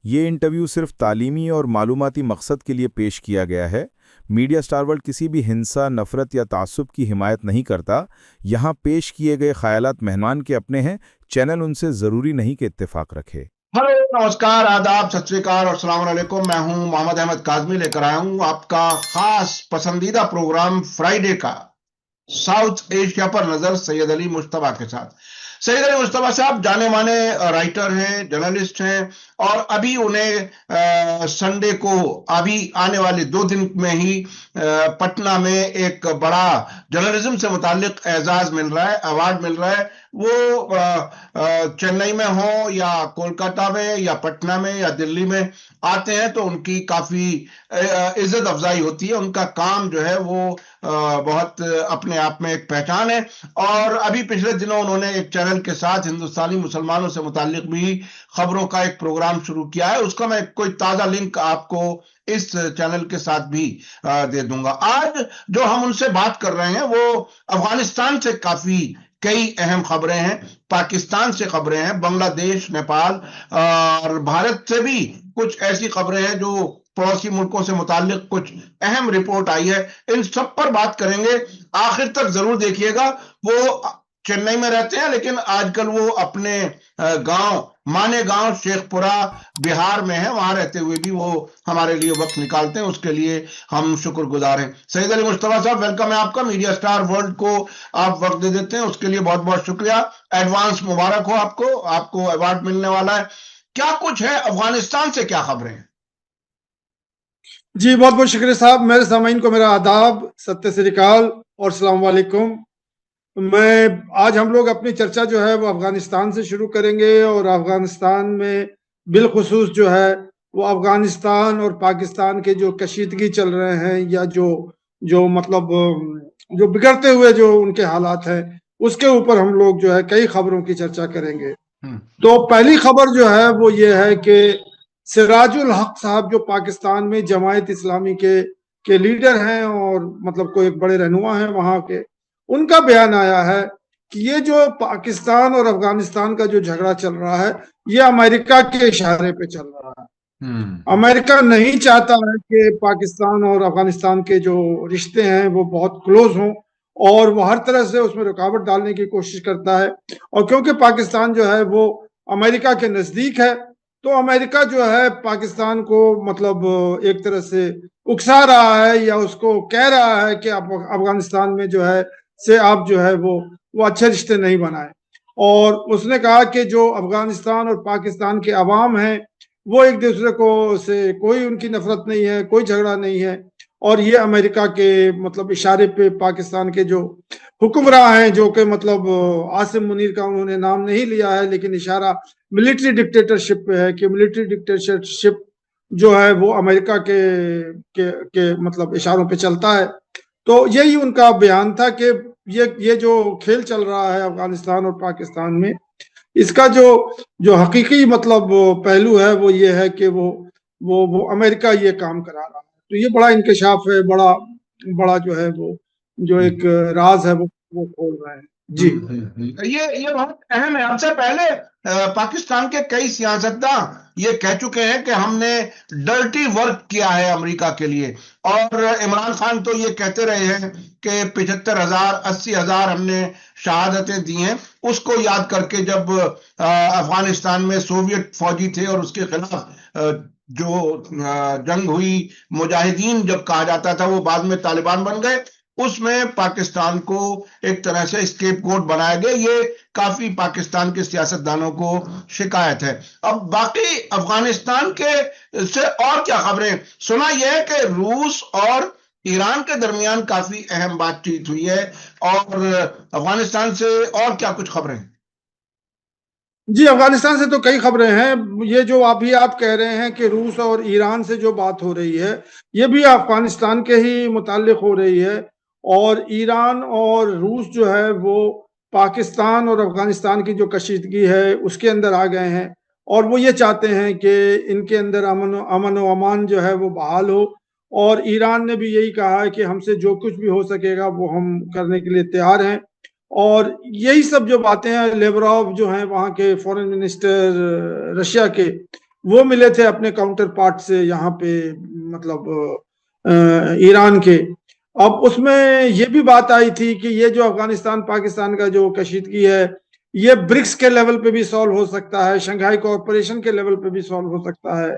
ये इंटरव्यू सिर्फ तालीमी और मालूमाती मकसद के लिए पेश किया गया है। मीडिया स्टार वर्ल्ड किसी भी हिंसा, नफरत या तासुब की हिमायत नहीं करता। यहाँ पेश किए गए ख्यालात मेहमान के अपने हैं। चैनल उनसे ज़रूरी नहीं कि इत्तेफाक रखे। हेलो, नमस्कार, आदाब, सत श्री अकाल और अस्सलाम वालेकुम। मैं हूं मोहम्मद अहमद काज़मी, लेकर आया हूं आपका खास पसंदीदा प्रोग्राम फ्राइडे का साउथ एशिया पर नजर सैयद अली मुश्तबा के साथ। सैयद अली मुश्तबा साहब जाने माने राइटर हैं, जर्नलिस्ट हैं और अभी उन्हें संडे को अभी आने वाले 2 दिन में ही पटना में एक बड़ा जर्नलिज्म से मुताल्लिक एजाज मिल रहा है, अवार्ड मिल रहा है। वो चेन्नई में हो या कोलकाता में या पटना में या दिल्ली में आते हैं तो उनकी काफी इज्जत अफजाई होती है। उनका काम जो है वो बहुत अपने आप में एक पहचान है। और अभी पिछले दिनों उन्होंने एक चैनल के साथ हिंदुस्तानी मुसलमानों से मुताल्लिक भी खबरों का एक प्रोग्राम शुरू किया है। उसका मैं कोई ताजा लिंक आपको इस चैनल के साथ भी दे दूंगा। आज जो हम उनसे बात कर रहे हैं वो अफगानिस्तान से काफी कई अहम खबरें हैं, पाकिस्तान से खबरें हैं, बांग्लादेश, नेपाल और भारत से भी कुछ ऐसी खबरें हैं जो पड़ोसी मुल्कों से मुताल्लिक कुछ अहम रिपोर्ट आई है। इन सब पर बात करेंगे, आखिर तक जरूर देखिएगा। वो चेन्नई में रहते हैं लेकिन आजकल वो अपने गांव माने गांव शेखपुरा बिहार में है। वहां रहते हुए भी वो हमारे लिए वक्त निकालते हैं, उसके लिए हम शुक्रगुजार हैं। सैयद अली मुश्तबा साहब, वेलकम है आपका। मीडिया स्टार वर्ल्ड को आप वक्त दे देते हैं, उसके लिए बहुत बहुत शुक्रिया। एडवांस मुबारक हो आपको, आपको अवार्ड मिलने वाला है। क्या कुछ है अफगानिस्तान से, क्या खबरें हैं? जी बहुत बहुत शुक्रिया साहब। मेरे सामीन को मेरा आदाब, सत्य श्री अकाल और अस्सलाम वालेकुम। मैं आज हम लोग अपनी चर्चा जो है वो अफगानिस्तान से शुरू करेंगे और अफगानिस्तान में बिलखुसूस जो है वो अफगानिस्तान और पाकिस्तान के जो कशीदगी चल रहे हैं या जो जो मतलब जो बिगड़ते हुए जो उनके हालात हैं उसके ऊपर हम लोग जो है कई खबरों की चर्चा करेंगे। तो पहली खबर जो है वो ये है कि सिराजुल हक साहब जो पाकिस्तान में जमायत इस्लामी के लीडर हैं और मतलब कोई एक बड़े रहनुमा हैं वहां के, उनका बयान आया है कि ये जो पाकिस्तान और अफगानिस्तान का जो झगड़ा चल रहा है ये अमेरिका के इशारे पे चल रहा है। अमेरिका नहीं चाहता है कि पाकिस्तान और अफगानिस्तान के जो रिश्ते हैं वो बहुत क्लोज हों और वो हर तरह से उसमें रुकावट डालने की कोशिश करता है। और क्योंकि पाकिस्तान जो है वो अमेरिका के नजदीक है तो अमेरिका जो है पाकिस्तान को मतलब एक तरह से उकसा रहा है या उसको कह रहा है कि आप अफगानिस्तान में जो है से आप जो है वो अच्छे रिश्ते नहीं बनाए। और उसने कहा कि जो अफगानिस्तान और पाकिस्तान के अवाम हैं वो एक दूसरे को से कोई उनकी नफरत नहीं है, कोई झगड़ा नहीं है। और ये अमेरिका के मतलब इशारे पे पाकिस्तान के जो हुक्मरान हैं जो कि मतलब आसिम मुनीर का उन्होंने नाम नहीं लिया है लेकिन इशारा मिलिट्री डिक्टेटरशिप पे है कि मिलिट्री डिक्टेटरशिप जो है वो अमेरिका के मतलब इशारों पे चलता है। तो यही उनका बयान था कि ये जो खेल चल रहा है अफगानिस्तान और पाकिस्तान में, इसका जो जो हकीकी मतलब पहलू है वो ये है कि वो अमेरिका ये काम करा रहा है। तो ये बड़ा इंकशाफ है, बड़ा बड़ा जो है वो जो एक राज है वो खोल रहे हैं। जी ये बहुत अहम है। हमसे पहले पाकिस्तान के कई सियासतदान ये कह चुके हैं कि हमने डर्टी वर्क किया है अमेरिका के लिए। और इमरान खान तो ये कहते रहे हैं कि 75,000 80,000 हमने शहादतें दी हैं, उसको याद करके जब अफगानिस्तान में सोवियत फौजी थे और उसके खिलाफ जो जंग हुई, मुजाहिदीन जब कहा जाता था, वो बाद में तालिबान बन गए। उसमें पाकिस्तान को एक तरह से स्केपगोट बनाया गया। ये काफी पाकिस्तान के सियासतदानों को शिकायत है। अब बाकी अफगानिस्तान के से और क्या खबरें? सुना यह है कि रूस और ईरान के दरमियान काफी अहम बातचीत हुई है। और अफगानिस्तान से और क्या कुछ खबरें? जी अफगानिस्तान से तो कई खबरें हैं। ये जो अभी आप कह रहे हैं कि रूस और ईरान से जो बात हो रही है ये भी अफगानिस्तान के ही मुताल्लिक हो रही है। और ईरान और रूस जो है वो पाकिस्तान और अफगानिस्तान की जो कशीदगी है उसके अंदर आ गए हैं और वो ये चाहते हैं कि इनके अंदर अमन व अमान जो है वो बहाल हो। और ईरान ने भी यही कहा है कि हमसे जो कुछ भी हो सकेगा वो हम करने के लिए तैयार हैं। और यही सब जो बातें हैं, लेवरॉव जो हैं वहाँ के फॉरेन मिनिस्टर रशिया के, वो मिले थे अपने काउंटर पार्ट से यहाँ पे, मतलब ईरान के। अब उसमें ये भी बात आई थी कि ये जो अफगानिस्तान पाकिस्तान का जो कशीदगी है, ये ब्रिक्स के लेवल पे भी सॉल्व हो सकता है, शंघाई कोऑपरेशन के लेवल पे भी सॉल्व हो सकता है,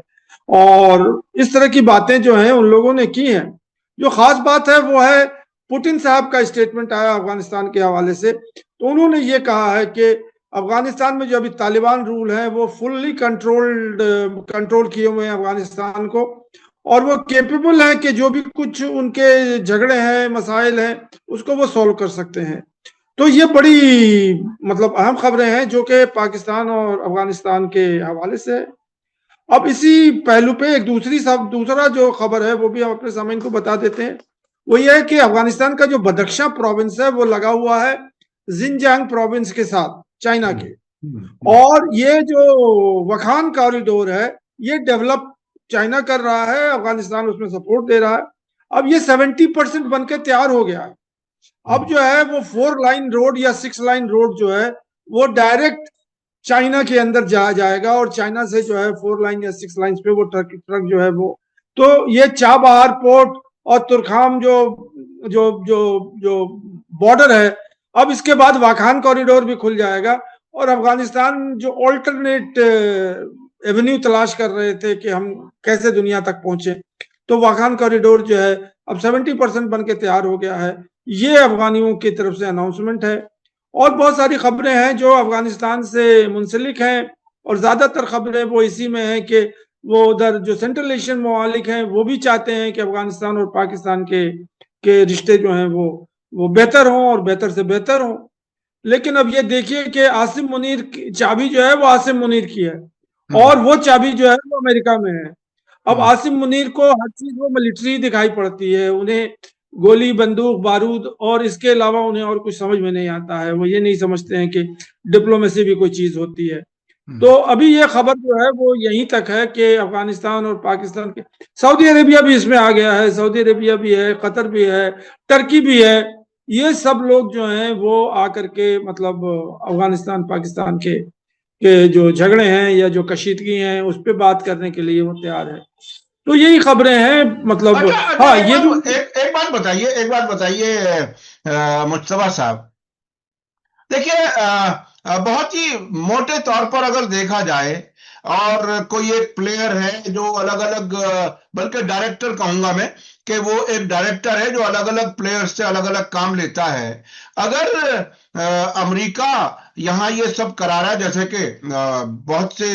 और इस तरह की बातें जो हैं उन लोगों ने की हैं। जो खास बात है वो है पुतिन साहब का स्टेटमेंट आया अफगानिस्तान के हवाले से, तो उन्होंने ये कहा है कि अफगानिस्तान में जो अभी तालिबान रूल है वो फुल्ली कंट्रोल किए हुए हैं अफगानिस्तान को, और वो केपेबल है कि जो भी कुछ उनके झगड़े हैं, मसाइल हैं, उसको वो सॉल्व कर सकते हैं। तो ये बड़ी मतलब अहम खबरें हैं जो कि पाकिस्तान और अफगानिस्तान के हवाले से है। अब इसी पहलू पे एक दूसरा जो खबर है वो भी हम अपने सामीन को बता देते हैं। वो ये है कि अफगानिस्तान का जो बदख्शां प्रोविंस है वो लगा हुआ है जिनजियांग प्रोविंस के साथ, चाइना के, और ये जो वखान कॉरिडोर है ये डेवलप चाइना कर रहा है, अफगानिस्तान उसमें सपोर्ट दे रहा है। अब ये 70% बनकर तैयार हो गया है। अब जो है वो 4 लाइन रोड या 6 लाइन रोड जो है वो डायरेक्ट चाइना के अंदर जाएगा, और चाइना से जो है 4 लाइन या 6 लाइन पे वो ट्रक जो है वो, तो ये चाबहार पोर्ट और तुर्खाम जो जो जो जो बॉर्डर है, अब इसके बाद वाखान कॉरिडोर भी खुल जाएगा। और अफगानिस्तान जो ऑल्टरनेट एवेन्यू तलाश कर रहे थे कि हम कैसे दुनिया तक पहुंचे, तो वाखान कॉरिडोर जो है अब 70% बन के तैयार हो गया है। ये अफगानियों की तरफ से अनाउंसमेंट है। और बहुत सारी खबरें हैं जो अफगानिस्तान से मुंसलिक हैं, और ज्यादातर खबरें वो इसी में है कि वो उधर जो सेंट्रल एशियन ममालिक हैं वो भी चाहते हैं कि अफगानिस्तान और पाकिस्तान के रिश्ते जो हैं वो बेहतर हों और बेहतर से बेहतर हों। लेकिन अब ये देखिए कि आसिम मुनीर की चाबी जो है वो आसिम मुनीर की है, और वो चाबी जो है वो अमेरिका में है। अब आसिम मुनीर को हर चीज वो मिलिट्री दिखाई पड़ती है, उन्हें गोली बंदूक बारूद और इसके अलावा उन्हें और कुछ समझ में नहीं आता है। वो ये नहीं समझते हैं कि डिप्लोमेसी भी कोई चीज होती है। तो अभी ये खबर जो है वो यहीं तक है कि अफगानिस्तान और पाकिस्तान के, सऊदी अरेबिया भी इसमें आ गया है, सऊदी अरेबिया भी है, कतर भी है, टर्की भी है। ये सब लोग जो हैं वो आकर के मतलब अफगानिस्तान पाकिस्तान के जो झगड़े हैं या जो कशीदगी हैं उस पर बात करने के लिए वो तैयार है। तो यही खबरें हैं मतलब। अच्छा, हाँ, ये भी एक बात बताइए मुस्तफा साहब। देखिए, बहुत ही मोटे तौर पर अगर देखा जाए, और कोई एक प्लेयर है जो अलग अलग, बल्कि डायरेक्टर कहूंगा मैं, कि वो एक डायरेक्टर है जो अलग अलग प्लेयर्स से अलग अलग काम लेता है। अगर अमेरिका यहाँ ये सब करा रहा है, जैसे कि बहुत से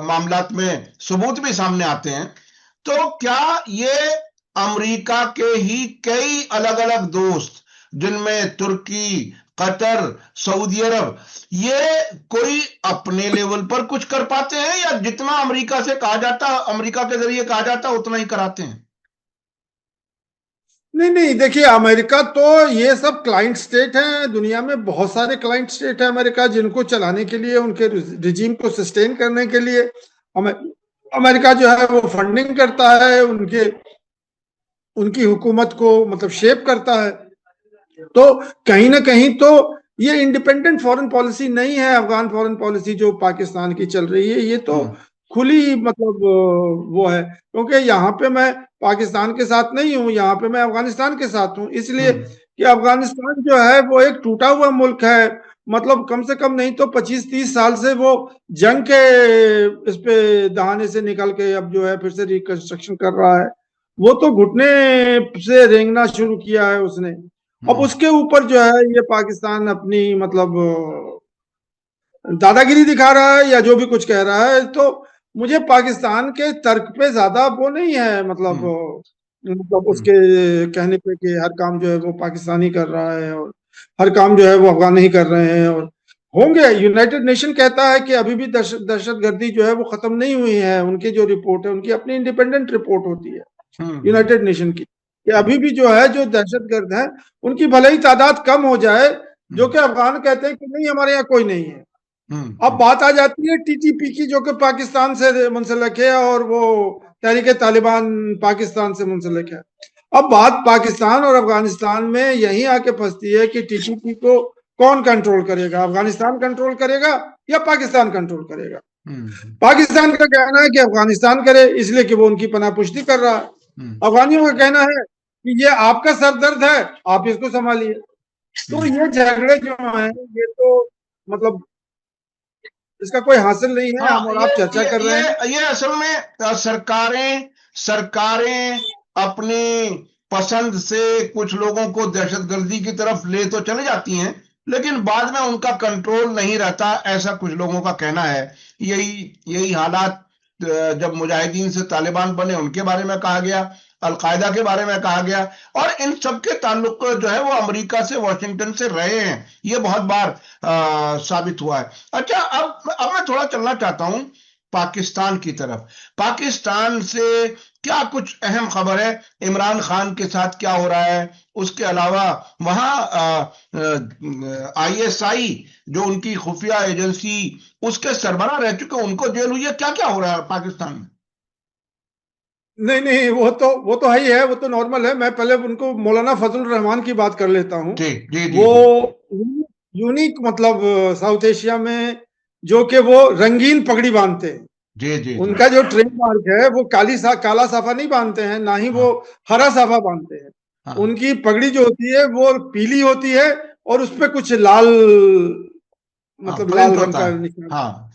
मामलात में सबूत भी सामने आते हैं, तो क्या ये अमेरिका के ही कई अलग अलग दोस्त, जिनमें तुर्की, कतर, सऊदी अरब, ये कोई अपने लेवल पर कुछ कर पाते हैं, या जितना अमेरिका से कहा जाता, अमेरिका के जरिए कहा जाता, उतना ही कराते हैं? नहीं, देखिए, अमेरिका तो ये सब क्लाइंट स्टेट है। दुनिया में बहुत सारे क्लाइंट स्टेट है अमेरिका, जिनको चलाने के लिए, उनके रिजीम को सस्टेन करने के लिए अमेरिका जो है वो फंडिंग करता है, उनकी हुकूमत को मतलब शेप करता है। तो कहीं ना कहीं तो ये इंडिपेंडेंट फॉरेन पॉलिसी नहीं है अफगान फॉरेन पॉलिसी जो पाकिस्तान की चल रही है। ये तो खुली मतलब वो है, क्योंकि यहाँ पे मैं पाकिस्तान के साथ नहीं हूँ, यहाँ पे मैं अफगानिस्तान के साथ हूँ, इसलिए कि अफगानिस्तान जो है वो एक टूटा हुआ मुल्क है। मतलब कम से कम नहीं तो 25-30 साल से वो जंग के इस पे दहाने से निकल के अब जो है फिर से रिकंस्ट्रक्शन कर रहा है। वो तो घुटने से रेंगना शुरू किया है उसने। अब उसके ऊपर जो है ये पाकिस्तान अपनी मतलब दादागिरी दिखा रहा है या जो भी कुछ कह रहा है। तो मुझे पाकिस्तान के तर्क पे ज्यादा वो नहीं है, मतलब उसके कहने पे कि हर काम जो है वो पाकिस्तानी कर रहा है और हर काम जो है वो अफगान ही कर रहे हैं और होंगे। यूनाइटेड नेशन कहता है कि अभी भी दहशतगर्दी जो है वो खत्म नहीं हुई है। उनकी जो रिपोर्ट है, उनकी अपनी इंडिपेंडेंट रिपोर्ट होती है यूनाइटेड नेशन की, कि अभी भी जो है जो दहशतगर्द है उनकी भले ही तादाद कम हो जाए, जो कि अफगान कहते हैं कि नहीं हमारे यहाँ कोई नहीं है। अब बात आ जाती है टीटीपी की, जो कि पाकिस्तान से मुंसलिक है, और वो तहरीक तालिबान पाकिस्तान से मुंसलिक है। अब बात पाकिस्तान और अफगानिस्तान में यही आके फंसती है कि टीटीपी को कौन कंट्रोल करेगा, अफगानिस्तान कंट्रोल करेगा या पाकिस्तान कंट्रोल करेगा। पाकिस्तान का कहना है कि अफगानिस्तान करे, इसलिए कि वो उनकी पनाह पुष्टि कर रहा है। अफगानियों का कहना है कि ये आपका सरदर्द है, आप इसको संभालिए। तो ये झगड़े जो हैं, ये तो मतलब इसका कोई हासिल नहीं है। हाँ, हम और आप चर्चा कर रहे हैं। ये असल में सरकारें सरकारें अपनी पसंद से कुछ लोगों को दहशतगर्दी की तरफ ले तो चले जाती हैं, लेकिन बाद में उनका कंट्रोल नहीं रहता, ऐसा कुछ लोगों का कहना है। यही यही हालात जब मुजाहिदीन से तालिबान बने उनके बारे में कहा गया, अलकायदा के बारे में कहा गया, और इन सब के ताल्लुक जो है वो अमेरिका से, वॉशिंगटन से रहे हैं। ये बहुत बार साबित हुआ है। अच्छा, अब मैं थोड़ा चलना चाहता हूं पाकिस्तान की तरफ। पाकिस्तान से क्या कुछ अहम खबर है? इमरान खान के साथ क्या हो रहा है? उसके अलावा वहां आईएसआई जो उनकी खुफिया एजेंसी, उसके सरबराह रह चुके, उनको जेल हुई है। क्या क्या हो रहा है पाकिस्तान में? नहीं नहीं, वो तो है ही है, वो तो नॉर्मल है। मैं पहले उनको मौलाना फजल रहमान की बात कर लेता हूँ। जी जी जी वो जी यूनिक मतलब साउथ एशिया में जो कि वो रंगीन पगड़ी बांधते हैं। जी जी जी। उनका जो ट्रेडमार्क है, वो काला साफा नहीं बांधते हैं, ना ही वो हाँ हरा साफा बांधते हैं। हाँ उनकी पगड़ी जो होती है वो पीली होती है, और उस पे कुछ लाल, हाँ, मतलब लाल प्रिंट रंग होता का है। निशान हाँ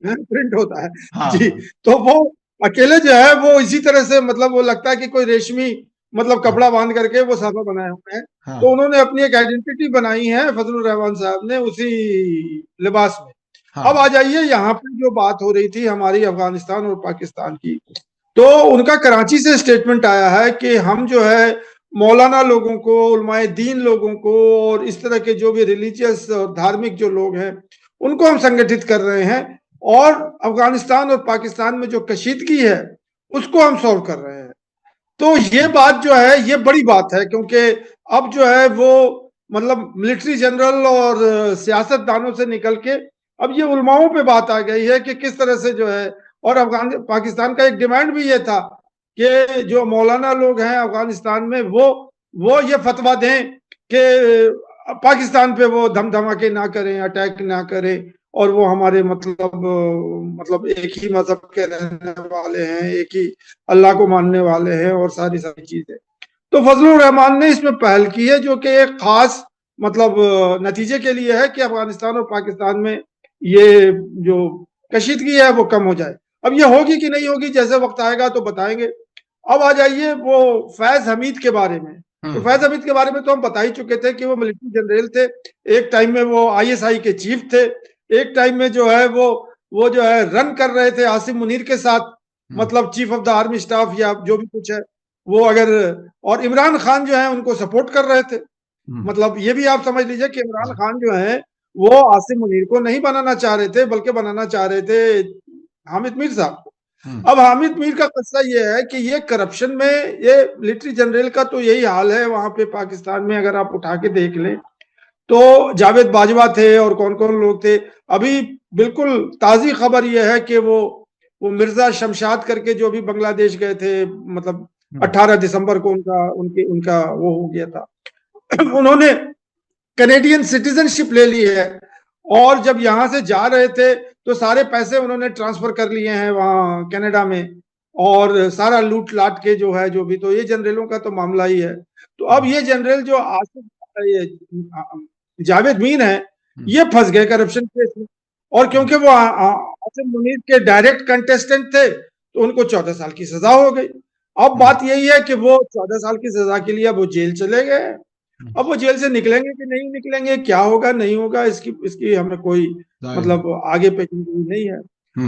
प्रिंट होता है। जी। हाँ तो वो अकेले जो है वो इसी तरह से, मतलब वो लगता है कि कोई रेशमी मतलब हाँ कपड़ा बांध करके वो साफा बनाए हुए हैं। तो हाँ उन्होंने अपनी एक आइडेंटिटी बनाई है फजलुर रहमान साहब ने, उसी लिबास में। अब आ हाँ जाइए, यहाँ पे जो बात हो रही थी हमारी अफगानिस्तान और पाकिस्तान की, तो उनका कराची से स्टेटमेंट आया है कि हम जो है मौलाना लोगों को, उलमाए दीन लोगों को, और इस तरह के जो भी रिलीजियस और धार्मिक जो लोग हैं, उनको हम संगठित कर रहे हैं, और अफगानिस्तान और पाकिस्तान में जो कशीदगी है उसको हम सॉल्व कर रहे हैं। तो ये बात जो है, ये बड़ी बात है, क्योंकि अब जो है वो मतलब मिलिट्री जनरल और सियासतदानों से निकल के अब ये उलमाओं पे बात आ गई है कि किस तरह से जो है। और पाकिस्तान का एक डिमांड भी ये था कि जो मौलाना लोग हैं अफगानिस्तान में, वो ये फतवा दें कि पाकिस्तान पे वो धमधमाके ना करें, अटैक ना करें, और वो हमारे मतलब एक ही मजहब के रहने वाले हैं, एक ही अल्लाह को मानने वाले हैं, और सारी सारी चीजें। तो फजलुर रहमान ने इसमें पहल की है, जो कि एक खास मतलब नतीजे के लिए है कि अफगानिस्तान और पाकिस्तान में ये जो कशीदगी है वो कम हो जाए। अब ये होगी कि नहीं होगी, जैसे वक्त आएगा तो बताएंगे। अब आ जाइए वो फैज हमीद के बारे में। तो फैज हमीद के बारे में तो हम बता ही चुके थे कि वो मिलिट्री जनरल थे। एक टाइम में वो आईएसआई के चीफ थे। एक टाइम में जो है वो जो है रन कर रहे थे आसिम मुनीर के साथ, मतलब chief of the army staff या जो भी कुछ है वो। अगर और इमरान खान जो है उनको सपोर्ट कर रहे थे। मतलब ये भी आप समझ लीजिए कि इमरान खान जो है वो आसिम मुनीर को नहीं बनाना चाह रहे थे, बल्कि बनाना चाह रहे थे हामिद मीर साहब को। अब हामिद मीर का किस्सा ये है कि ये करप्शन में, ये मिलिट्री जनरल का तो यही हाल है वहां पे पाकिस्तान में। अगर आप उठा के देख लें तो जावेद बाजवा थे और कौन कौन लोग थे। अभी बिल्कुल ताजी खबर यह है कि वो मिर्जा शमशाद करके जो भी बांग्लादेश गए थे, मतलब 18 दिसंबर को उनका वो हो गया था। उन्होंने कैनेडियन सिटीजनशिप ले ली है, और जब यहां से जा रहे थे तो सारे पैसे उन्होंने ट्रांसफर कर लिए हैं वहां कनाडा में, और सारा लूट लाट के जो है जो भी। तो ये जनरलों का तो मामला ही है। तो अब ये जनरल जो आसिफ ये जावेद मीर है, ये फंस गए करप्शन केस में। और क्योंकि वो आसिम मुनीर के डायरेक्ट कंटेस्टेंट थे, तो उनको 14 साल की सजा हो गई। अब बात यही है कि वो 14 साल की सजा के लिए अब वो जेल चले गए। अब वो जेल से निकलेंगे कि नहीं निकलेंगे, क्या होगा नहीं होगा, इसकी इसकी हमें कोई मतलब आगे पे नहीं है।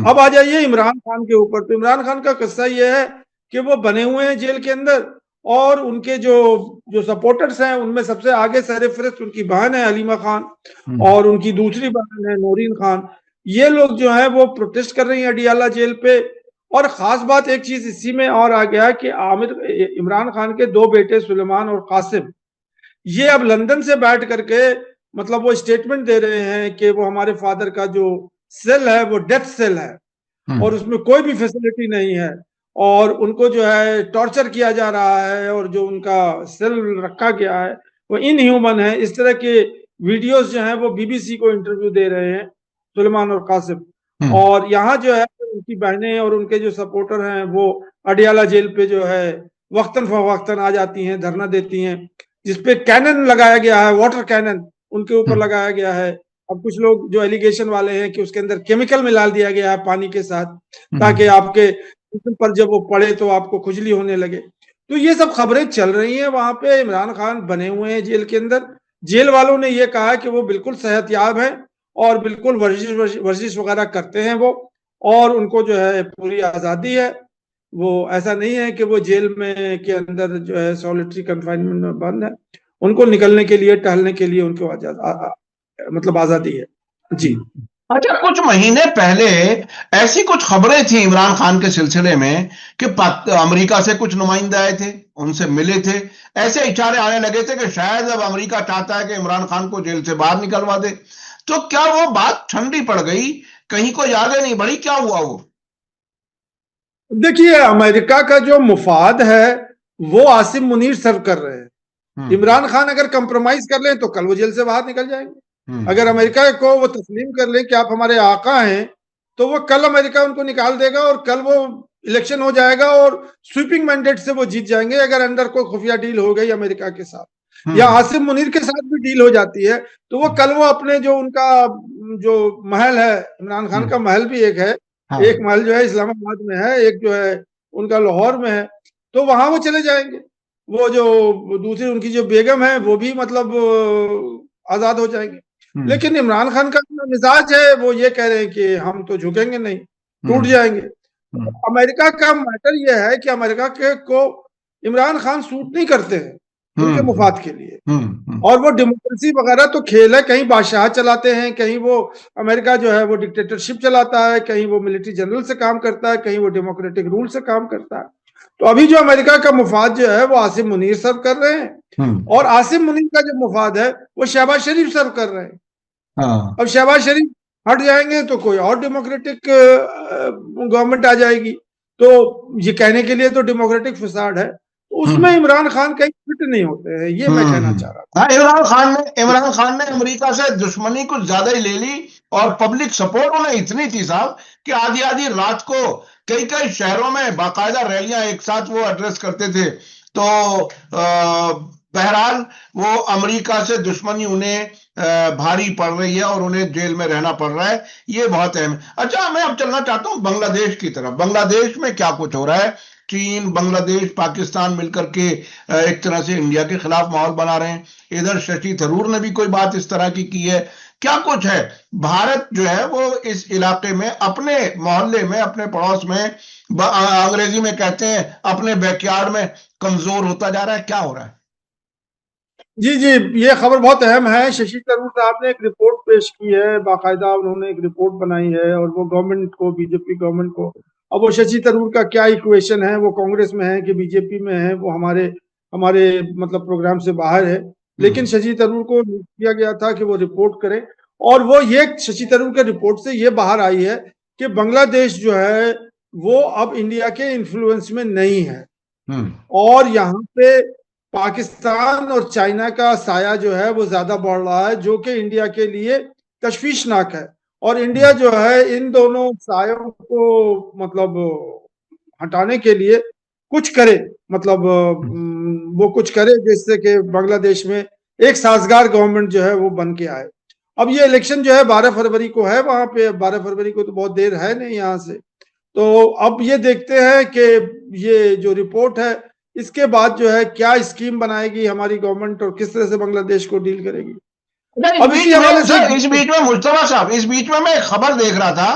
अब आ जाइए इमरान खान के ऊपर। तो इमरान खान का किस्सा ये है कि वो बने हुए हैं जेल के अंदर, और उनके जो जो सपोर्टर्स हैं उनमें सबसे आगे सरफहरिस्त उनकी बहन है हलीमा खान, और उनकी दूसरी बहन है नौरीन खान। ये लोग जो है वो प्रोटेस्ट कर रही हैं अडियाला जेल पे। और खास बात एक चीज इसी में और आ गया कि आमिर इमरान खान के दो बेटे सुलेमान और कासिम, ये अब लंदन से बैठ करके मतलब वो स्टेटमेंट दे रहे हैं कि वो हमारे फादर का जो सेल है वो डेथ सेल है, और उसमें कोई भी फैसिलिटी नहीं है, और उनको जो है टॉर्चर किया जा रहा है, और जो उनका सेल रखा गया है वो इनह्यूमन है। इस तरह के वीडियोस जो हैं वो बीबीसी को इंटरव्यू दे रहे हैं सुलेमान और कासिम। और यहाँ जो है उनकी बहनें और उनके जो सपोर्टर हैं वो अडियाला जेल पे जो है वक्तन फवक्तन आ जाती हैं, धरना देती हैं, जिसपे कैनन लगाया गया है, वाटर कैनन उनके ऊपर लगाया गया है। अब कुछ लोग जो एलिगेशन वाले हैं कि उसके अंदर केमिकल मिला दिया गया है पानी के साथ, ताकि आपके जिस्म पर जब वो पड़े तो आपको खुजली होने लगे। तो ये सब खबरें चल रही हैं। वहां पे इमरान खान बने हुए हैं जेल के अंदर। जेल वालों ने ये कहा कि वो बिल्कुल सेहतयाब हैं और बिल्कुल वर्जिश वर्जिश वगैरह करते हैं वो, और उनको जो है पूरी आज़ादी है। वो ऐसा नहीं है कि वो जेल में के अंदर जो है सॉलिटरी कंफाइनमेंट में बंद है। उनको निकलने के लिए, टहलने के लिए उनको मतलब आज़ादी है जी। अच्छा, कुछ महीने पहले ऐसी कुछ खबरें थी इमरान खान के सिलसिले में कि अमेरिका से कुछ नुमाइंदे आए थे, उनसे मिले थे। ऐसे इशारे आने लगे थे कि शायद अब अमेरिका चाहता है कि इमरान खान को जेल से बाहर निकलवा दे। तो क्या वो बात ठंडी पड़ गई, कहीं कोई आगे नहीं बढ़ी, क्या हुआ वो? देखिए, अमेरिका का जो मुफाद है वो आसिम मुनीर सर्व कर रहे हैं। इमरान खान अगर कंप्रोमाइज कर लें तो कल वो जेल से बाहर निकल जाएंगे। अगर अमेरिका को वो तस्लीम कर लें कि आप हमारे आका हैं, तो वो कल अमेरिका उनको निकाल देगा और कल वो इलेक्शन हो जाएगा और स्वीपिंग मैंडेट से वो जीत जाएंगे। अगर अंदर कोई खुफिया डील हो गई अमेरिका के साथ या आसिम मुनीर के साथ भी डील हो जाती है, तो वो कल वो अपने जो उनका जो महल है, इमरान खान का महल भी एक है, एक महल जो है इस्लामाबाद में है, एक जो है उनका लाहौर में है, तो वहां वो चले जाएंगे। वो जो दूसरी उनकी जो बेगम है वो भी मतलब आजाद हो जाएंगे। लेकिन इमरान खान का जो मिजाज है वो ये कह रहे हैं कि हम तो झुकेंगे नहीं, टूट जाएंगे। अमेरिका का मैटर ये है कि अमेरिका के को इमरान खान सूट नहीं करते हैं उनके मुफाद के लिए, और वो डेमोक्रेसी वगैरह तो खेल है, कहीं बादशाह चलाते हैं, कहीं वो अमेरिका जो है वो डिक्टेटरशिप चलाता है, कहीं वो मिलिट्री जनरल से काम करता है, कहीं वो डेमोक्रेटिक रूल से काम करता है। तो अभी जो अमेरिका का मुफाद जो है वो आसिम मुनीर सर्व कर रहे हैं, और आसिम मुनीर का जो मुफाद है वो शहबाज शरीफ सर्व कर रहे हैं। अब शहबाज शरीफ हट जाएंगे तो कोई और डेमोक्रेटिक गवर्नमेंट आ जाएगी। तो ये कहने के लिए तो डेमोक्रेटिक फसाड है, उसमें इमरान खान कहीं फिट नहीं होते हैं, ये मैं कहना चाह रहा था। इमरान खान ने अमेरिका से दुश्मनी कुछ ज्यादा ही ले ली, और पब्लिक सपोर्ट उन्हें इतनी थी साहब कि आधी आधी रात को कई कई शहरों में बाकायदा रैलियां एक साथ वो एड्रेस करते थे। तो बहरहाल वो अमेरिका से दुश्मनी उन्हें भारी पड़ रही है और उन्हें जेल में रहना पड़ रहा है, ये बहुत अहम है। अच्छा, मैं अब चलना चाहता हूं बांग्लादेश की तरफ। बांग्लादेश में क्या कुछ हो रहा है? चीन, बांग्लादेश, पाकिस्तान मिलकर के एक तरह से इंडिया के खिलाफ माहौल बना रहे हैं। इधर शशि थरूर ने भी कोई बात इस तरह की है। क्या कुछ है? भारत जो है वो इस इलाके में, अपने मोहल्ले में, अपने पड़ोस में, अंग्रेजी में कहते हैं अपने बैकयार्ड में, कमजोर होता जा रहा है। क्या हो रहा है? जी जी, ये खबर बहुत अहम है। शशि थरूर साहब ने एक रिपोर्ट पेश की है, बाकायदा उन्होंने एक रिपोर्ट बनाई है, और वो गवर्नमेंट को, बीजेपी गवर्नमेंट को, अब वो शशि थरूर का क्या इक्वेशन है, वो कांग्रेस में है कि बीजेपी में है, वो हमारे हमारे मतलब प्रोग्राम से बाहर है। लेकिन शशि थरूर को किया गया था कि वो रिपोर्ट करें, और वो ये शशि थरूर के रिपोर्ट से ये बाहर आई है कि बांग्लादेश जो है वो अब इंडिया के इन्फ्लुएंस में नहीं है, और यहाँ पे पाकिस्तान और चाइना का साया जो है वो ज्यादा बढ़ रहा है, जो कि इंडिया के लिए तशवीशनाक है। और इंडिया जो है इन दोनों सायों को मतलब हटाने के लिए कुछ करे, मतलब वो कुछ करे जिससे कि बांग्लादेश में एक साजगार गवर्नमेंट जो है वो बन के आए। अब ये इलेक्शन जो है 12 फरवरी को है, वहां पे 12 फरवरी को तो बहुत देर है नहीं यहाँ से। तो अब ये देखते हैं कि ये जो रिपोर्ट है इसके बाद जो है क्या स्कीम बनाएगी हमारी गवर्नमेंट और किस तरह से बांग्लादेश को डील करेगी। अब इसी हवाले से इस बीच में मुस्तफा साहब, इस बीच में मैं एक खबर देख रहा था,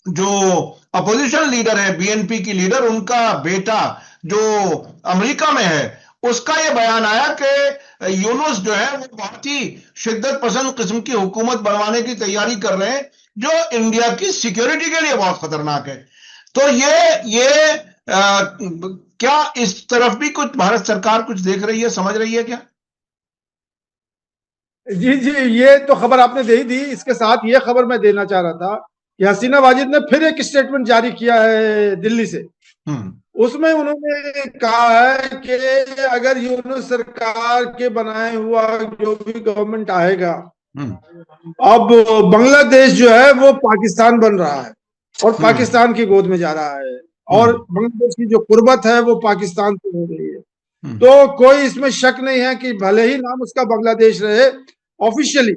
जो अपोजिशन लीडर है, बीएनपी की लीडर, उनका बेटा जो अमेरिका में है, उसका यह बयान आया कि यूनुस जो है वो बहुत ही शिद्दत पसंद किस्म की हुकूमत बनवाने की तैयारी कर रहे हैं, जो इंडिया की सिक्योरिटी के लिए बहुत खतरनाक है। तो ये क्या इस तरफ भी कुछ भारत सरकार कुछ देख रही है, समझ रही है क्या? जी जी, ये तो खबर आपने दे ही दी। इसके साथ ये खबर मैं देना चाह रहा था कि हसीना वाजिद ने फिर एक स्टेटमेंट जारी किया है दिल्ली से। उसमें उन्होंने कहा है कि अगर यूनुस सरकार के बनाए हुआ जो भी गवर्नमेंट आएगा अब बांग्लादेश जो है वो पाकिस्तान बन रहा है और पाकिस्तान की गोद में जा रहा है और बांग्लादेश की जो कुर्बत है वो पाकिस्तान से हो रही है। तो कोई इसमें शक नहीं है कि भले ही नाम उसका बांग्लादेश रहे ऑफिशियली,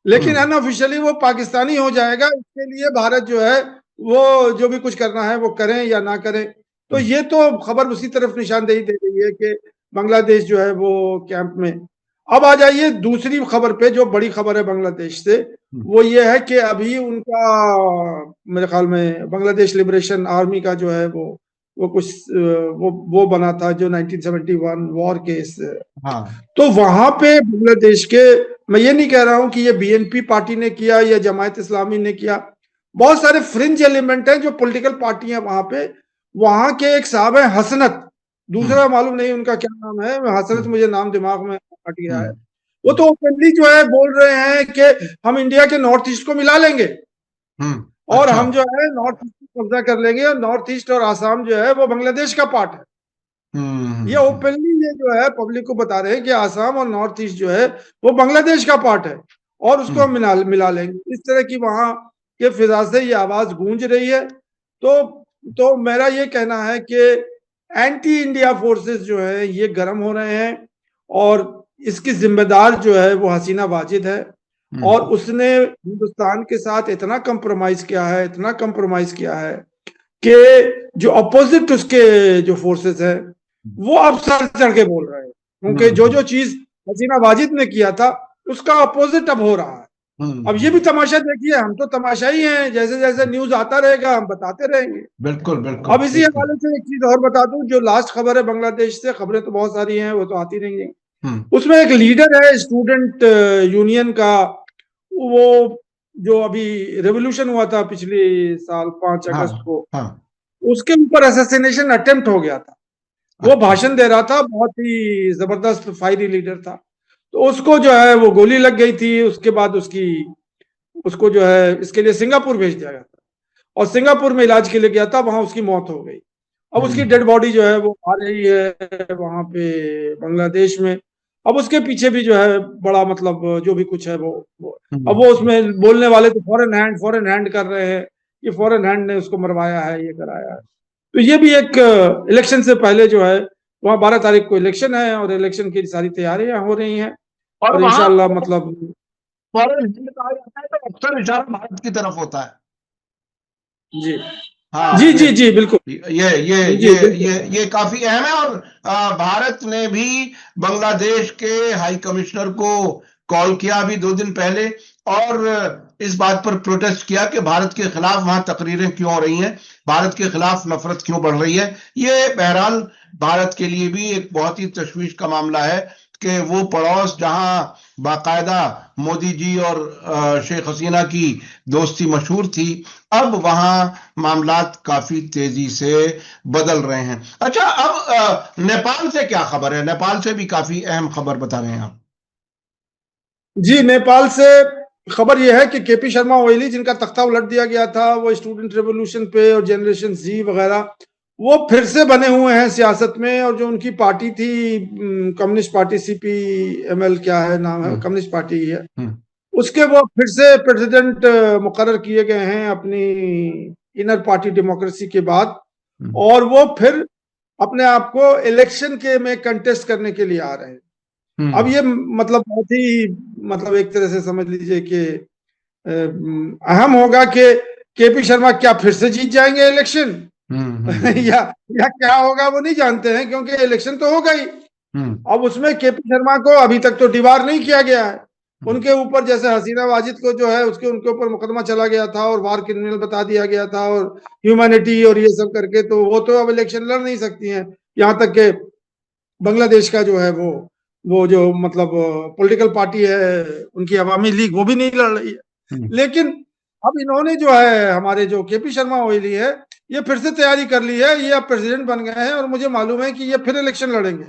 लेकिन अनऑफिशियली वो पाकिस्तानी हो जाएगा। इसके लिए भारत जो है वो जो भी कुछ करना है वो करें या ना करें। तो ये तो खबर उसी तरफ निशानदेही दे रही है कि बांग्लादेश जो है वो कैंप में। अब आ जाइए दूसरी खबर पे, जो बड़ी खबर है बांग्लादेश से, वो ये है कि अभी उनका मेरे ख्याल में बांग्लादेश लिबरेशन आर्मी का जो है वो कुछ वो बना था जो 1971 वॉर केस। तो वहां पे बांग्लादेश के, मैं ये नहीं कह रहा हूं कि ये बीएनपी पार्टी ने किया या जमायत इस्लामी ने किया, बहुत सारे फ्रिंज एलिमेंट हैं जो पॉलिटिकल पार्टी है वहां पे। वहां के एक साहब है हसनत, दूसरा मालूम नहीं उनका क्या नाम है, हसनत मुझे नाम दिमाग में हट गया है। वो तो ओपनली जो है बोल रहे हैं कि हम इंडिया के नॉर्थ ईस्ट को मिला लेंगे और अच्छा। हम जो है नॉर्थ ईस्ट को कब्जा कर लेंगे और नॉर्थ ईस्ट और आसाम जो है वो बांग्लादेश का पार्ट है। ये ओपनली ये जो है पब्लिक को बता रहे हैं कि आसाम और नॉर्थ ईस्ट जो है वो बांग्लादेश का पार्ट है और उसको हम मिला लेंगे। इस तरह की वहां के फिजा से ये आवाज गूंज रही है। तो मेरा ये कहना है कि एंटी इंडिया फोर्सेस जो है ये गर्म हो रहे हैं और इसकी जिम्मेदार जो है वो हसीना वाजिद है और उसने हिंदुस्तान के साथ इतना कंप्रोमाइज किया है कि जो अपोजिट उसके जो फोर्सेस है वो अब सर चढ़ के बोल रहे हैं, क्योंकि जो चीज हसीना वाजिद ने किया था उसका अपोजिट अब हो रहा है। अब ये भी तमाशा देखिए, हम तो तमाशा ही हैं, जैसे जैसे न्यूज आता रहेगा हम बताते रहेंगे। बिल्कुल बिल्कुल। अब इसी हवाले से एक चीज और बता दूं, जो लास्ट खबर है बांग्लादेश से, खबरें तो बहुत सारी हैं वो तो आती नहीं है। उसमें एक लीडर है स्टूडेंट यूनियन का, वो जो अभी रेवोल्यूशन हुआ था पिछले साल 5 अगस्त को, उसके ऊपर असैसिनेशन अटेम्प्ट हो गया था। वो भाषण दे रहा था, बहुत ही जबरदस्त फायरी लीडर था, तो उसको जो है वो गोली लग गई थी। उसके बाद उसको जो है इसके लिए सिंगापुर भेज दिया गया था और सिंगापुर में इलाज के लिए गया था, वहां उसकी मौत हो गई। अब उसकी डेड बॉडी जो है वो आ रही है वहां पे बांग्लादेश में। अब उसके पीछे भी जो है बड़ा मतलब जो भी कुछ है वो अब वो उसमें बोलने वाले तो फॉरेन हैंड कर रहे हैं कि फॉरेन हैंड ने उसको मरवाया है, ये कराया है। तो ये भी एक इलेक्शन से पहले जो है वहाँ 12 तारीख को इलेक्शन है और इलेक्शन की सारी तैयारियां हो रही हैं और इंशाल्लाह मतलब फॉरेन हैंड कहा जाता है तो अक्सर इशारा भारत की तरफ होता है। जी हाँ, जी बिल्कुल। ये काफी अहम है और भारत ने भी बांग्लादेश के हाई कमिश्नर को कॉल किया अभी 2 दिन पहले और इस बात पर प्रोटेस्ट किया कि भारत के खिलाफ वहां तकरीरें क्यों हो रही हैं, भारत के खिलाफ नफरत क्यों बढ़ रही है। ये बहरहाल भारत के लिए भी एक बहुत ही तशवीश का मामला है कि वो पड़ोस जहां बाकायदा मोदी जी और शेख हसीना की दोस्ती मशहूर थी, अब वहां मामलात काफी तेजी से बदल रहे हैं। अच्छा, अब नेपाल से क्या खबर है? नेपाल से भी काफी अहम खबर बता रहे हैं आप। जी, नेपाल से खबर यह है कि केपी शर्मा ओली, जिनका तख्ता उलट दिया गया था वो स्टूडेंट रेवोल्यूशन पे और जनरेशन जी वगैरह, वो फिर से बने हुए हैं सियासत में। और जो उनकी पार्टी थी कम्युनिस्ट पार्टी, CPML क्या है नाम है, कम्युनिस्ट पार्टी है, उसके वो फिर से प्रेसिडेंट मुकर्रर किए गए हैं अपनी इनर पार्टी डेमोक्रेसी के बाद। और वो फिर अपने आप को इलेक्शन के में कंटेस्ट करने के लिए आ रहे हैं। अब ये मतलब बहुत ही मतलब एक तरह से समझ लीजिए कि अहम होगा कि केपी शर्मा क्या फिर से जीत जाएंगे इलेक्शन या क्या होगा वो नहीं जानते हैं, क्योंकि इलेक्शन तो हो गई। अब उसमें केपी शर्मा को अभी तक तो डिबार नहीं किया गया है। उनके ऊपर जैसे हसीना वाजिद को जो है उनके ऊपर मुकदमा चला गया था और वार क्रिमिनल बता दिया गया था और ह्यूमैनिटी और ये सब करके, तो वो तो अब इलेक्शन लड़ नहीं सकती हैं। यहाँ तक के बांग्लादेश का जो है वो जो मतलब पॉलिटिकल पार्टी है उनकी अवामी लीग, वो भी नहीं लड़ रही है। लेकिन अब इन्होंने जो है हमारे जो केपी शर्मा ओली है, ये फिर से तैयारी कर ली है, ये अब प्रेसिडेंट बन गए हैं और मुझे मालूम है कि ये फिर इलेक्शन लड़ेंगे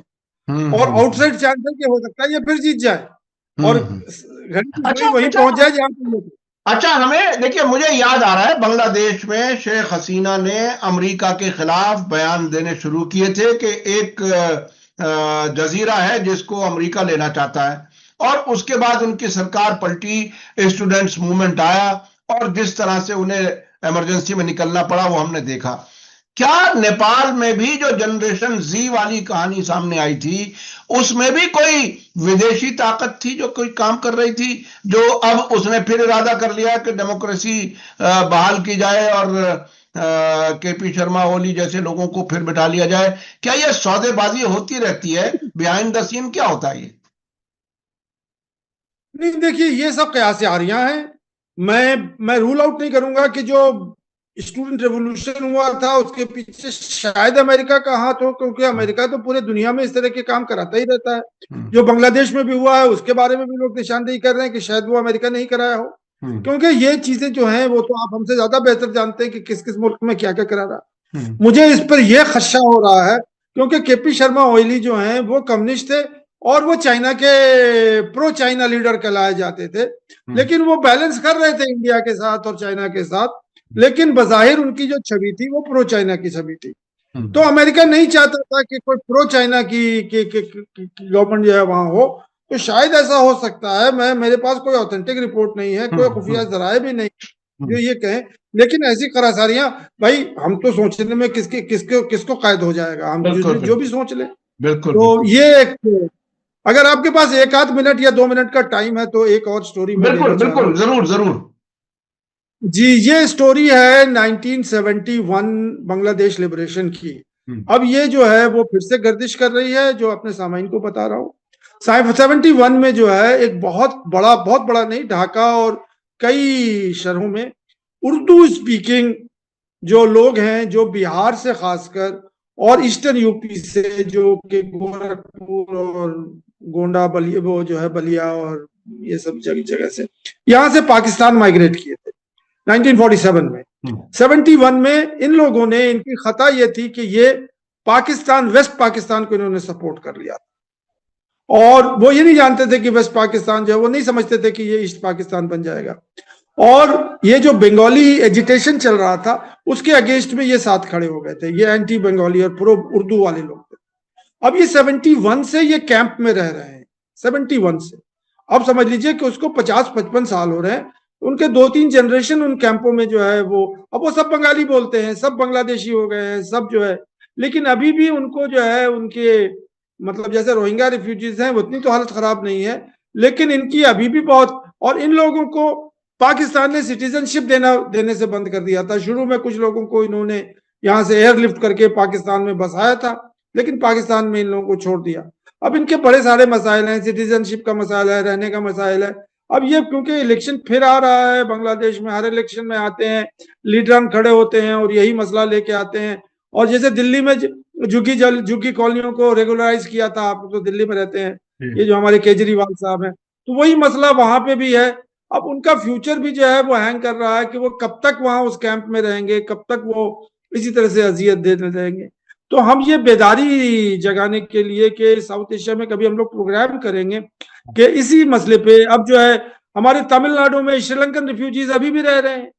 और आउटसाइड चांस है कि हो सकता है ये फिर जीत जाए और वही पहुंच जाए जहां पे। अच्छा, हमें देखिए, मुझे याद आ रहा है बांग्लादेश में शेख हसीना ने अमेरिका के खिलाफ बयान देने शुरू किए थे कि एक जजीरा है जिसको अमेरिका लेना चाहता है और उसके बाद उनकी सरकार पलटी, स्टूडेंट्स मूवमेंट आया और जिस तरह से उन्हें इमरजेंसी में निकलना पड़ा वो हमने देखा। क्या नेपाल में भी जो जनरेशन जी वाली कहानी सामने आई थी उसमें भी कोई विदेशी ताकत थी जो कोई काम कर रही थी, जो अब उसने फिर इरादा कर लिया कि डेमोक्रेसी बहाल की जाए और केपी शर्मा ओली जैसे लोगों को फिर बिठा लिया जाए? क्या ये सौदेबाजी होती रहती है? बिहाइंड द सीन क्या होता है ये? नहीं, देखिए ये सब कयासियारियां हैं। मैं रूल आउट नहीं करूंगा कि जो स्टूडेंट रेवोल्यूशन हुआ था उसके पीछे शायद अमेरिका का हाथ हो, क्योंकि अमेरिका तो पूरे दुनिया में इस तरह के काम कराता ही रहता है। जो बांग्लादेश में भी हुआ है उसके बारे में भी लोग निशानदेही कर रहे हैं कि शायद वो अमेरिका नहीं कराया हो, क्योंकि ये चीजें जो हैं वो तो आप हमसे ज्यादा बेहतर जानते हैं कि किस किस मुल्क में क्या क्या करा रहा है। मुझे इस पर यह खदशा हो रहा है क्योंकि केपी शर्मा ओली जो हैं वो कम्युनिस्ट थे और वो चाइना के प्रो चाइना लीडर कहलाए जाते थे, लेकिन वो बैलेंस कर रहे थे इंडिया के साथ और चाइना के साथ, लेकिन बजाहिर उनकी जो छवि थी वो प्रो चाइना की छवि थी। तो अमेरिका नहीं चाहता था कि कोई प्रो चाइना की गवर्नमेंट जो है वहां हो, तो शायद ऐसा हो सकता है। मेरे पास कोई ऑथेंटिक रिपोर्ट नहीं है, कोई खुफिया जराए भी नहीं जो ये कहें, लेकिन ऐसी खरासारियां भाई हम तो सोचने में किसको कैद हो जाएगा, हम जो भी सोच ले। बिल्कुल। तो ये एक, अगर आपके पास एक आध मिनट या 2 मिनट का टाइम है तो एक और स्टोरी मैं बिल्कुल बिल्कुल, जरूर जरूर जी। ये स्टोरी है 1971 बांग्लादेश लिबरेशन की। अब ये जो है वो फिर से गर्दिश कर रही है, जो अपने सामाइन को बता रहा हूँ। 71 में जो है एक बहुत बड़ा नहीं, ढाका और कई शहरों में उर्दू स्पीकिंग जो लोग हैं, जो बिहार से खासकर और ईस्टर्न यूपी से, जो कि गोरखपुर और गोंडा बलिया, वो जो है बलिया और ये सब जगह से यहाँ से पाकिस्तान माइग्रेट किए थे 1947 में। 71 में इन लोगों ने, इनकी खता ये थी कि ये पाकिस्तान, वेस्ट पाकिस्तान को इन्होंने सपोर्ट कर लिया और वो ये नहीं जानते थे कि वेस्ट पाकिस्तान जो है, वो नहीं समझते थे कि ये ईस्ट पाकिस्तान बन जाएगा। और ये जो बंगाली एजिटेशन चल रहा था उसके अगेंस्ट में ये साथ खड़े हो गए थे, ये एंटी बंगाली और प्रो उर्दू वाले लोग थे। अब ये 71 से ये कैंप में रह रहे हैं, 71 से अब समझ लीजिए कि उसको 50-55 साल हो रहे हैं। उनके 2-3 जनरेशन उन कैंपों में जो है वो, अब वो सब बंगाली बोलते हैं, सब बांग्लादेशी हो गए हैं, सब जो है, लेकिन अभी भी उनको जो है उनके मतलब जैसे रोहिंग्या रिफ्यूजीज हैं उतनी तो हालत खराब नहीं है, लेकिन इनकी अभी भी बहुत, और इन लोगों को पाकिस्तान ने सिटीजनशिप देने से बंद कर दिया था। शुरू में कुछ लोगों को इन्होंने यहाँ से एयरलिफ्ट करके पाकिस्तान में बसाया था, लेकिन पाकिस्तान में इन लोगों को छोड़ दिया। अब इनके बड़े सारे मसाइल हैं, सिटीजनशिप का मसाइल है, रहने का मसाइल है। अब ये क्योंकि इलेक्शन फिर आ रहा है बांग्लादेश में, हर इलेक्शन में आते हैं लीडरान खड़े होते हैं और यही मसला लेके आते हैं। और जैसे दिल्ली में झुग्गी कॉलोनियों को रेगुलराइज किया था, आप तो दिल्ली में रहते हैं, ये जो हमारे केजरीवाल साहब हैं, तो वही मसला वहां पे भी है। अब उनका फ्यूचर भी जो है वो हैंग कर रहा है कि वो कब तक वहां उस कैंप में रहेंगे, कब तक वो इसी तरह से अजियत देने रहेंगे। तो हम ये बेदारी जगाने के लिए कि साउथ एशिया में कभी हम लोग प्रोग्राम करेंगे कि इसी मसले पे, अब जो है हमारे तमिलनाडु में श्रीलंकन रिफ्यूजीज अभी भी रह रहे हैं,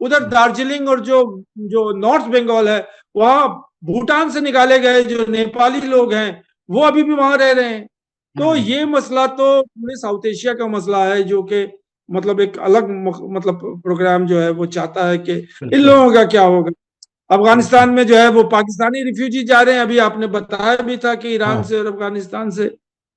उधर दार्जिलिंग और जो नॉर्थ बंगाल है वहां भूटान से निकाले गए जो नेपाली लोग हैं वो अभी भी वहां रह रहे हैं। तो ये मसला तो पूरे साउथ एशिया का मसला है, जो कि मतलब एक अलग मतलब प्रोग्राम जो है वो चाहता है कि इन लोगों का क्या होगा। अफगानिस्तान में जो है वो पाकिस्तानी रिफ्यूजी जा रहे हैं, अभी आपने बताया भी था कि ईरान से और अफगानिस्तान से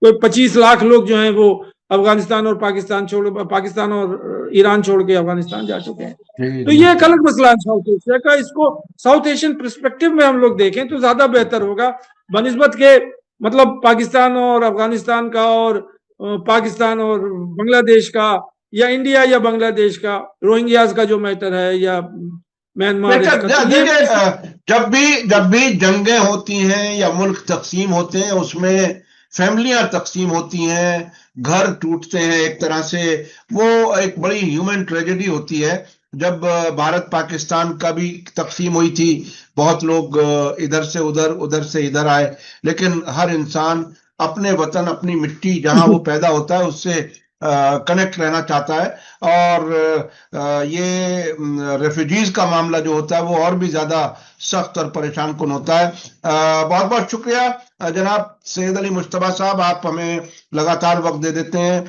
कोई 25 लाख लोग जो हैं वो अफगानिस्तान और पाकिस्तान और ईरान छोड़ के अफगानिस्तान जा चुके हैं। तो ये एक अलग मसला है साउथ एशिया का। इसको साउथ एशियन पर्सपेक्टिव में हम लोग देखें तो ज्यादा बेहतर होगा बनिस्बत के मतलब पाकिस्तान और अफगानिस्तान का और पाकिस्तान और बांग्लादेश का, या इंडिया या बांग्लादेश का, रोहिंग्याज का जो मैटर है, या म्यांमार। जब भी जंगें होती हैं या मुल्क तकसीम होते हैं उसमें फैमिलियां तकसीम होती हैं, घर टूटते हैं, एक तरह से वो एक बड़ी ह्यूमन ट्रेजेडी होती है। जब भारत पाकिस्तान का भी तकसीम हुई थी, बहुत लोग इधर से उधर से इधर आए, लेकिन हर इंसान अपने वतन, अपनी मिट्टी जहां वो पैदा होता है उससे कनेक्ट रहना चाहता है, और ये रेफ्यूजीज का मामला जो होता है वो और भी ज्यादा सख्त और परेशान कुन होता है। बहुत बहुत शुक्रिया जनाब सैयद अली मुश्तबा साहब, आप हमें लगातार वक्त दे देते हैं।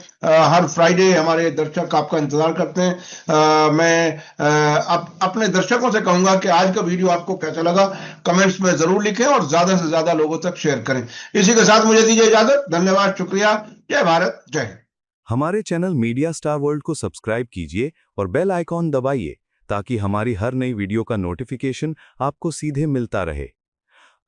हर फ्राइडे हमारे दर्शक आपका इंतजार करते हैं। मैं अब अपने दर्शकों से कहूंगा कि आज का वीडियो आपको कैसा लगा कमेंट्स में जरूर लिखें और ज्यादा से ज्यादा लोगों तक शेयर करें। इसी के साथ मुझे दीजिए इजाजत। धन्यवाद, शुक्रिया। जय भारत, जय हिंद। हमारे चैनल मीडिया स्टार वर्ल्ड को सब्सक्राइब कीजिए और बेल आइकॉन दबाइए ताकि हमारी हर नई वीडियो का नोटिफिकेशन आपको सीधे मिलता रहे।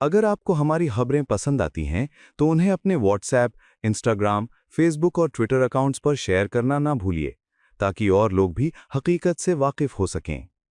अगर आपको हमारी खबरें पसंद आती हैं तो उन्हें अपने व्हाट्सएप, इंस्टाग्राम, फेसबुक और ट्विटर अकाउंट्स पर शेयर करना ना भूलिए ताकि और लोग भी हकीकत से वाकिफ हो सकें।